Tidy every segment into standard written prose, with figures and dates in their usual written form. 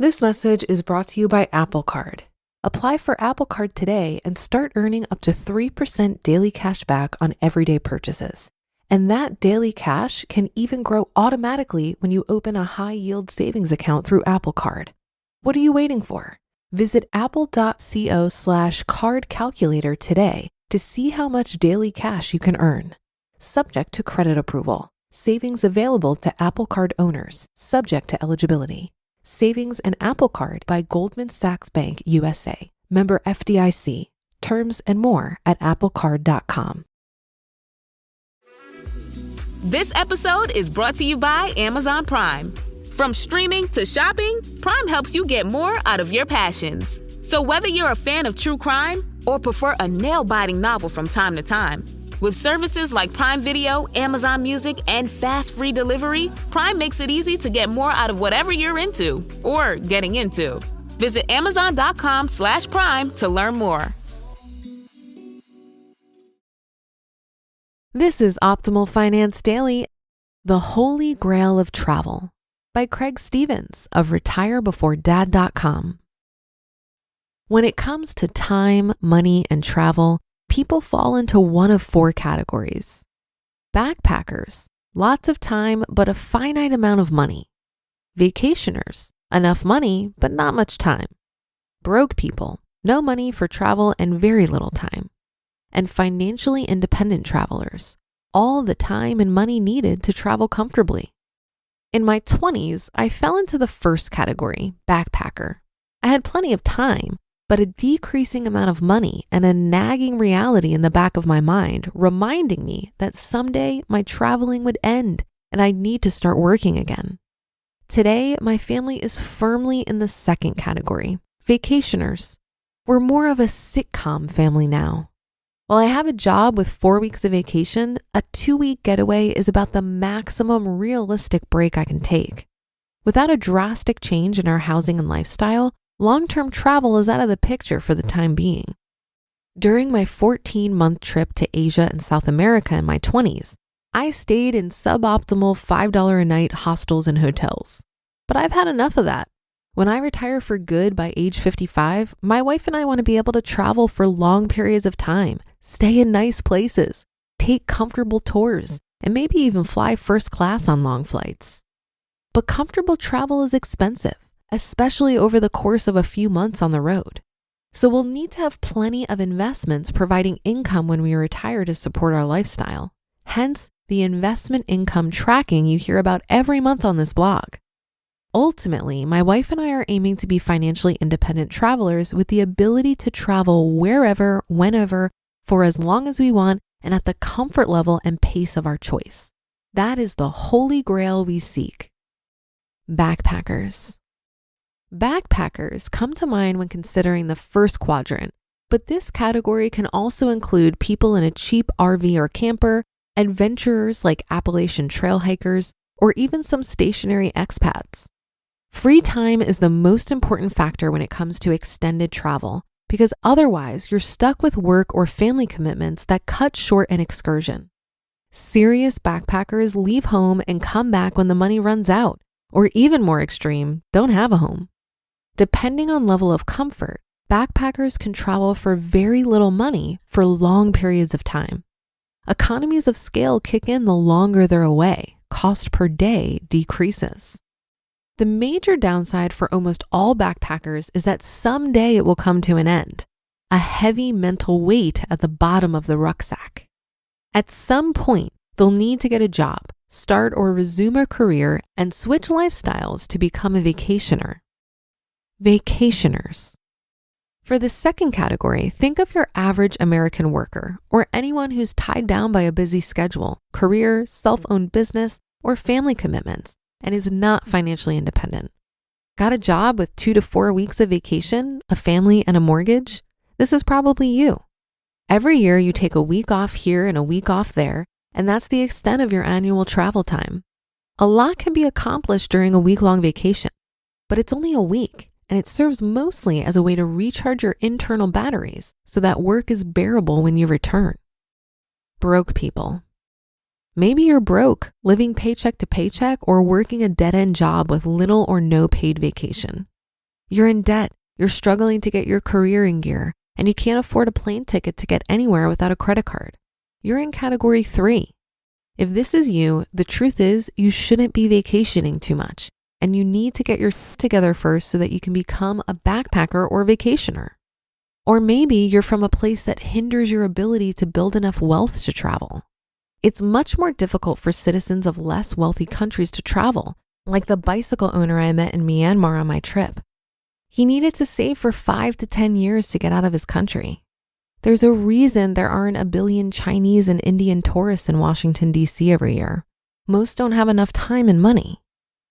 This message is brought to you by Apple Card. Apply for Apple Card today and start earning up to 3% daily cash back on everyday purchases. And that daily cash can even grow automatically when you open a high-yield savings account through Apple Card. What are you waiting for? Visit apple.co/card calculator today to see how much daily cash you can earn. Subject to credit approval. Savings available to Apple Card owners, subject to eligibility. Savings and Apple Card by Goldman Sachs Bank USA. Member FDIC. Terms and more at applecard.com. This episode is brought to you by Amazon Prime. From streaming to shopping, Prime helps you get more out of your passions. So whether you're a fan of true crime or prefer a nail-biting novel from time to time, with services like Prime Video, Amazon Music, and fast free delivery, Prime makes it easy to get more out of whatever you're into or getting into. Visit Amazon.com/Prime to learn more. This is Optimal Finance Daily, The Holy Grail of Travel by Craig Stevens of retirebeforedad.com. When it comes to time, money, and travel, people fall into one of four categories. Backpackers, lots of time but a finite amount of money. Vacationers, enough money but not much time. Broke people, no money for travel and very little time. And financially independent travelers, all the time and money needed to travel comfortably. In my 20s, I fell into the first category, backpacker. I had plenty of time, but a decreasing amount of money and a nagging reality in the back of my mind reminding me that someday my traveling would end and I'd need to start working again. Today, my family is firmly in the second category, vacationers. We're more of a sitcom family now. While I have a job with 4 weeks of vacation, a 2-week getaway is about the maximum realistic break I can take. Without a drastic change in our housing and lifestyle, long-term travel is out of the picture for the time being. During my 14-month trip to Asia and South America in my 20s, I stayed in suboptimal $5 a night hostels and hotels. But I've had enough of that. When I retire for good by age 55, my wife and I want to be able to travel for long periods of time, stay in nice places, take comfortable tours, and maybe even fly first class on long flights. But comfortable travel is expensive, especially over the course of a few months on the road. So we'll need to have plenty of investments providing income when we retire to support our lifestyle. Hence, the investment income tracking you hear about every month on this blog. Ultimately, my wife and I are aiming to be financially independent travelers with the ability to travel wherever, whenever, for as long as we want and at the comfort level and pace of our choice. That is the holy grail we seek. Backpackers. Backpackers come to mind when considering the first quadrant, but this category can also include people in a cheap RV or camper, adventurers like Appalachian trail hikers, or even some stationary expats. Free time is the most important factor when it comes to extended travel, because otherwise you're stuck with work or family commitments that cut short an excursion. Serious backpackers leave home and come back when the money runs out, or even more extreme, don't have a home. Depending on level of comfort, backpackers can travel for very little money for long periods of time. Economies of scale kick in the longer they're away. Cost per day decreases. The major downside for almost all backpackers is that someday it will come to an end, a heavy mental weight at the bottom of the rucksack. At some point, they'll need to get a job, start or resume a career, and switch lifestyles to become a vacationer. Vacationers. For the second category, think of your average American worker or anyone who's tied down by a busy schedule, career, self-owned business, or family commitments, and is not financially independent. Got a job with 2 to 4 weeks of vacation, a family, and a mortgage? This is probably you. Every year you take a week off here and a week off there, and that's the extent of your annual travel time. A lot can be accomplished during a week-long vacation, but it's only a week, and it serves mostly as a way to recharge your internal batteries so that work is bearable when you return. Broke people. Maybe you're broke, living paycheck to paycheck or working a dead-end job with little or no paid vacation. You're in debt, you're struggling to get your career in gear, and you can't afford a plane ticket to get anywhere without a credit card. You're in category 3. If this is you, the truth is you shouldn't be vacationing too much, and you need to get your shit together first so that you can become a backpacker or vacationer. Or maybe you're from a place that hinders your ability to build enough wealth to travel. It's much more difficult for citizens of less wealthy countries to travel, like the bicycle owner I met in Myanmar on my trip. He needed to save for 5 to 10 years to get out of his country. There's a reason there aren't a billion Chinese and Indian tourists in Washington, D.C. every year. Most don't have enough time and money.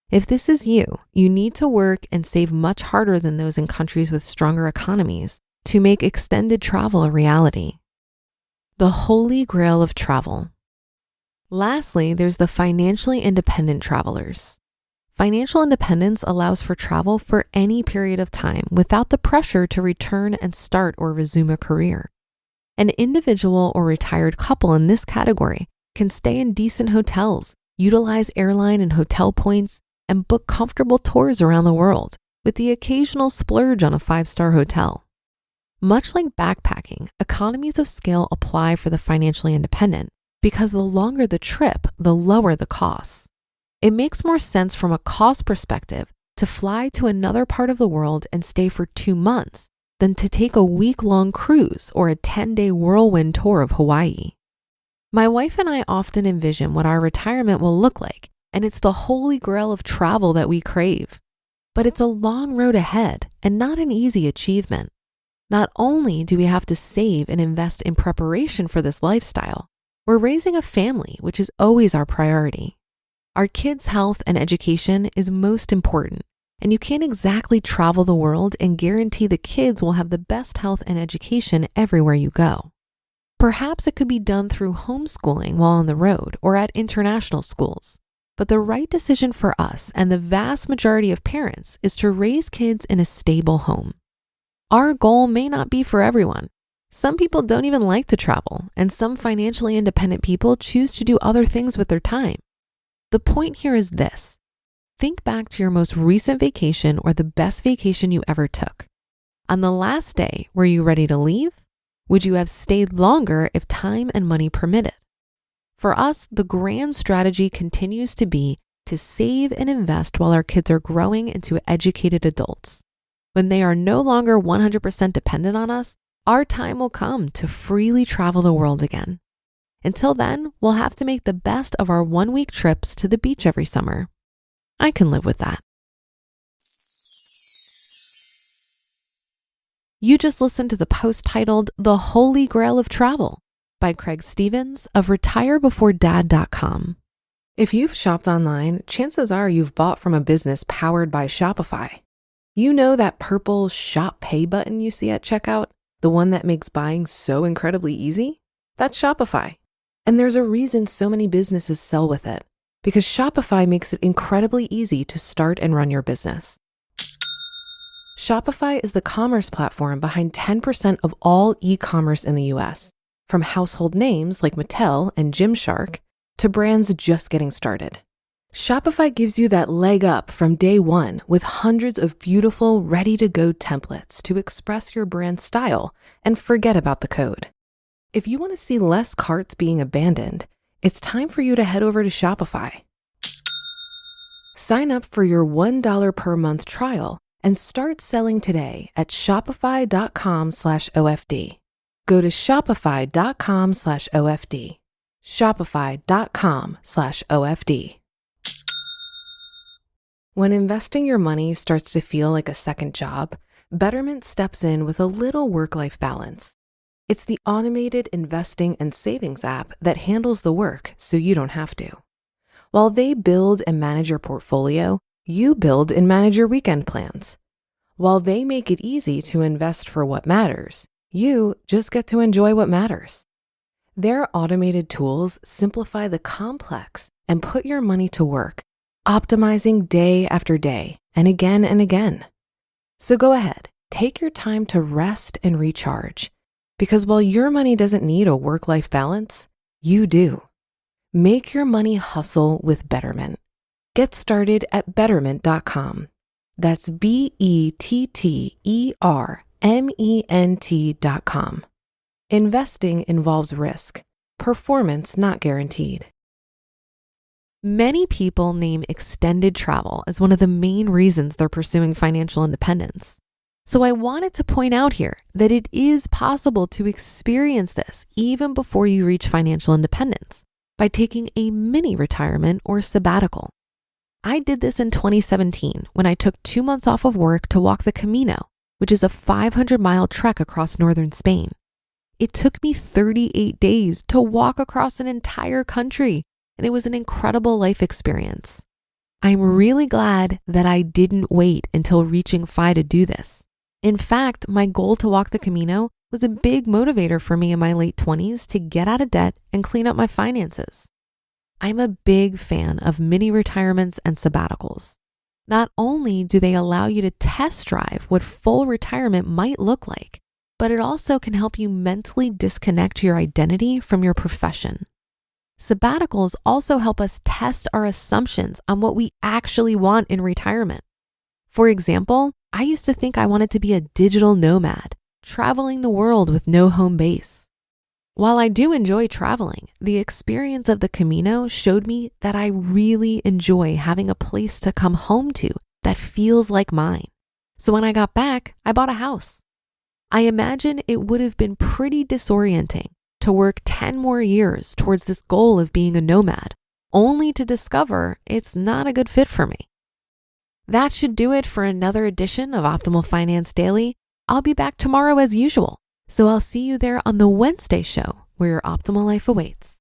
If this is you, you need to work and save much harder than those in countries with stronger economies to make extended travel a reality. The holy grail of travel. Lastly, there's the financially independent travelers. Financial independence allows for travel for any period of time without the pressure to return and start or resume a career. An individual or retired couple in this category can stay in decent hotels, utilize airline and hotel points, and book comfortable tours around the world with the occasional splurge on a 5-star hotel. Much like backpacking, economies of scale apply for the financially independent because the longer the trip, the lower the costs. It makes more sense from a cost perspective to fly to another part of the world and stay for 2 months than to take a week-long cruise or a 10-day whirlwind tour of Hawaii. My wife and I often envision what our retirement will look like, and it's the holy grail of travel that we crave. But it's a long road ahead and not an easy achievement. Not only do we have to save and invest in preparation for this lifestyle, we're raising a family, which is always our priority. Our kids' health and education is most important, and you can't exactly travel the world and guarantee the kids will have the best health and education everywhere you go. Perhaps it could be done through homeschooling while on the road or at international schools. But the right decision for us and the vast majority of parents is to raise kids in a stable home. Our goal may not be for everyone. Some people don't even like to travel, and some financially independent people choose to do other things with their time. The point here is this. Think back to your most recent vacation or the best vacation you ever took. On the last day, were you ready to leave? Would you have stayed longer if time and money permitted? For us, the grand strategy continues to be to save and invest while our kids are growing into educated adults. When they are no longer 100% dependent on us, our time will come to freely travel the world again. Until then, we'll have to make the best of our 1-week trips to the beach every summer. I can live with that. You just listened to the post titled The Holy Grail of Travel by Craig Stevens of retirebeforedad.com. If you've shopped online, chances are you've bought from a business powered by Shopify. You know that purple Shop Pay button you see at checkout? The one that makes buying so incredibly easy? That's Shopify. And there's a reason so many businesses sell with it, because Shopify makes it incredibly easy to start and run your business. Shopify is the commerce platform behind 10% of all e-commerce in the US, from household names like Mattel and Gymshark to brands just getting started. Shopify gives you that leg up from day one with hundreds of beautiful, ready-to-go templates to express your brand style and forget about the code. If you want to see less carts being abandoned, it's time for you to head over to Shopify. Sign up for your $1 per month trial and start selling today at shopify.com/OFD. Go to shopify.com/OFD. Shopify.com/OFD. When investing your money starts to feel like a second job, Betterment steps in with a little work-life balance. It's the automated investing and savings app that handles the work so you don't have to. While they build and manage your portfolio, you build and manage your weekend plans. While they make it easy to invest for what matters, you just get to enjoy what matters. Their automated tools simplify the complex and put your money to work, optimizing day after day and again. So go ahead, take your time to rest and recharge, because while your money doesn't need a work-life balance, you do. Make your money hustle with Betterment. Get started at Betterment.com. That's BETTERMENT.com. Investing involves risk. Performance not guaranteed. Many people name extended travel as one of the main reasons they're pursuing financial independence. So I wanted to point out here that it is possible to experience this even before you reach financial independence by taking a mini retirement or sabbatical. I did this in 2017 when I took 2 months off of work to walk the Camino, which is a 500-mile trek across northern Spain. It took me 38 days to walk across an entire country, and it was an incredible life experience. I'm really glad that I didn't wait until reaching F.I.R.E to do this. In fact, my goal to walk the Camino was a big motivator for me in my late 20s to get out of debt and clean up my finances. I'm a big fan of mini retirements and sabbaticals. Not only do they allow you to test drive what full retirement might look like, but it also can help you mentally disconnect your identity from your profession. Sabbaticals also help us test our assumptions on what we actually want in retirement. For example, I used to think I wanted to be a digital nomad, traveling the world with no home base. While I do enjoy traveling, the experience of the Camino showed me that I really enjoy having a place to come home to that feels like mine. So when I got back, I bought a house. I imagine it would have been pretty disorienting to work 10 more years towards this goal of being a nomad, only to discover it's not a good fit for me. That should do it for another edition of Optimal Finance Daily. I'll be back tomorrow as usual, so I'll see you there on the Wednesday show where your optimal life awaits.